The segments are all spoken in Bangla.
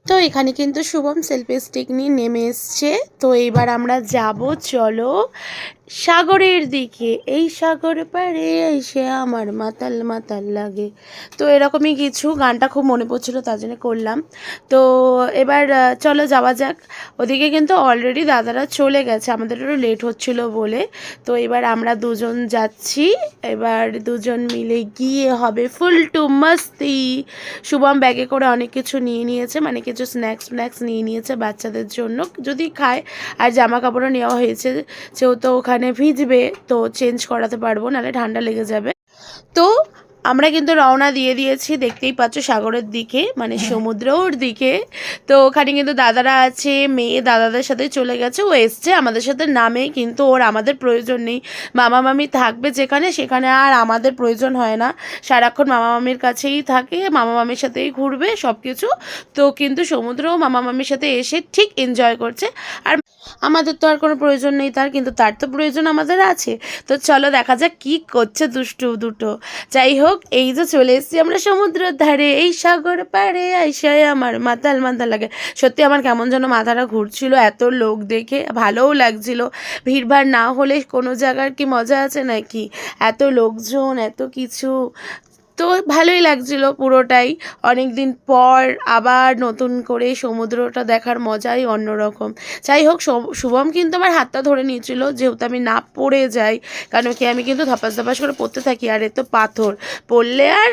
তো এখানে কিন্তু শুভম সেলফি স্টিক নিয়ে নেমে এসছে। তো এবার আমরা যাব, চলো সাগরের দিকে। এই সাগর পাড়ে এসে আমার মাতাল মাতাল লাগে। তো এরকমই কিছু, গানটা খুব মনে পড়ছিল তার জন্য করলাম। তো এবার চলো যাওয়া যাক। ওদিকে কিন্তু অলরেডি দাদারা চলে গেছে, আমাদের একটু লেট হচ্ছিল বলে। তো এবার আমরা দুজন যাচ্ছি, এবার দুজন মিলে গিয়ে হবে ফুল টু মস্তি। শুভম ব্যাগে করে অনেক কিছু নিয়ে নিয়েছে, মানে কিছু স্ন্যাক্স নিয়ে নিয়েছে বাচ্চাদের জন্য যদি খায়। আর জামা কাপড়ও নেওয়া হয়েছে, যেহেতু ওখানে ভিজবে তো চেঞ্জ করাতে পারবো, নাহলে ঠান্ডা লেগে যাবে। তো আমরা কিন্তু রওনা দিয়ে দিয়েছি, দেখতেই পাচ্ছ সাগরের দিকে, মানে সমুদ্রর দিকে। তো ওখানে কিন্তু দাদারা আছে, মেয়ে দাদাদের সাথে চলে গেছে, ও এসছে আমাদের সাথে নামে, কিন্তু ওর আমাদের প্রয়োজন নেই। মামা মামি থাকবে যেখানে, সেখানে আর আমাদের প্রয়োজন হয় না। সারাক্ষণ মামা মামির কাছেই থাকে, মামা মামির সাথেই ঘুরবে সব কিছু। তো কিন্তু সমুদ্রও মামা মামির সাথে এসে ঠিক এনজয় করছে। আর আমাদের তো আর কোনো প্রয়োজন নেই তার, কিন্তু তার তো প্রয়োজন আমাদের আছে। তো চলো দেখা যাক কী করছে দুষ্টু দুটো। যাই হোক, এই যে চলে এসেছি আমরা সমুদ্রের ধারে, এই সাগর পাড়ে আইসায় আমার মাতাল মাতাল লাগে। সত্যি আমার কেমন যেন মাথাটা ঘুরছিল, এত লোক দেখে ভালোও লাগছিল। ভিড়ভাড় না হলে কোনো জায়গার কি মজা আছে নাকি, এত লোকজন এত কিছু। তো ভালোই লাগছিল পুরোটাই। অনেক দিন পর আবার নতুন করে সমুদ্রটা দেখার মজাই অন্যরকম। যাই হোক, শুভম কিন্তু আমার হাতটা ধরে নিয়েছিল, যেহেতু আমি না পড়ে যাই, কারণ কি আমি কিন্তু ধপাস ধপাস করে পড়তে থাকি, আর এ তো পাথর, পড়লে আর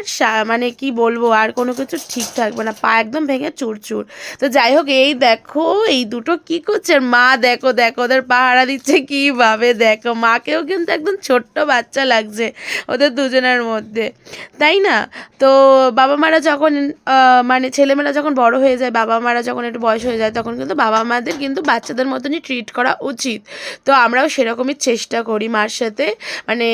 মানে কি বলবো, আর কোনো কিছু ঠিক থাকবে না, পা একদম ভেঙে চুরচুর। তো যাই হোক, এই দেখো এই দুটো কি করছে, মা দেখো দেখো ওদের পাহারা দিচ্ছে কীভাবে, দেখো মাকেও কিন্তু একদম ছোট্ট বাচ্চা লাগছে ওদের দুজনের মধ্যে, তাই না? তো বাবা মারা যখন মানে ছেলেমেয়েরা যখন বড় হয়ে যায়, বাবা মারা যখন একটু বয়স হয়ে যায়, তখন কিন্তু বাবা মাদের কিন্তু বাচ্চাদের মতনই ট্রিট করা উচিত। তো আমরাও সেরকমই চেষ্টা করি মার সাথে, মানে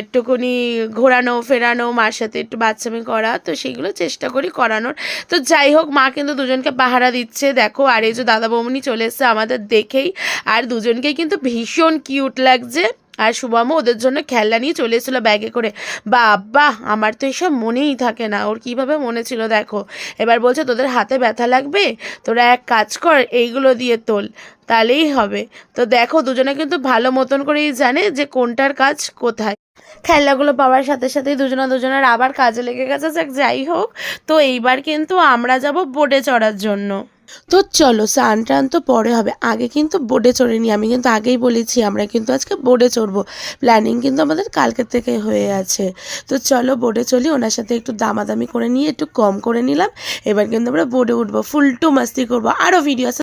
একটুখানি ঘোরানো ফেরানো, মার সাথে একটু বাচ্চামি করা, তো সেগুলো চেষ্টা করি করানোর। তো যাই হোক, মা কিন্তু দুজনকে পাহারা দিচ্ছে দেখো। আর এই যে দাদা বৌমনি চলে এসছে আমাদের দেখেই, আর দুজনকেই কিন্তু ভীষণ কিউট লাগছে। আর শুভমও ওদের জন্য খেলনা নিয়ে চলে এসেছিলো ব্যাগে করে। বাবা, আমার তো এসব মনেই থাকে না, ওর কীভাবে মনে ছিল দেখো। এবার বলছে তোদের হাতে ব্যথা লাগবে, তোরা এক কাজ কর এইগুলো দিয়ে তোল, তাহলেই হবে। তো দেখো দুজনে কিন্তু ভালো মতন করেই জানে যে কোনটার কাজ কোথায়। খেলনাগুলো পাওয়ার সাথে সাথেই দুজনের আবার কাজে লেগে গেছে। যাই হোক, তো এইবার কিন্তু আমরা যাব বোটে চড়ার জন্য। তো চলো, স্নান টান তো পরে হবে, আগে কিন্তু বোটে চড়ে নিই। আমি কিন্তু আগেই বলেছি আমরা কিন্তু আজকে বোটে চড়বো, প্ল্যানিং কিন্তু আমাদের কালকে থেকে হয়ে আছে। তো চলো বোটে চলি, ওনার সাথে একটু দামাদামি করে নিয়ে একটু কম করে নিলাম। এবার কিন্তু আমরা বোটে উঠবো, ফুল টু মাস্তি করবো, আরও ভিডিও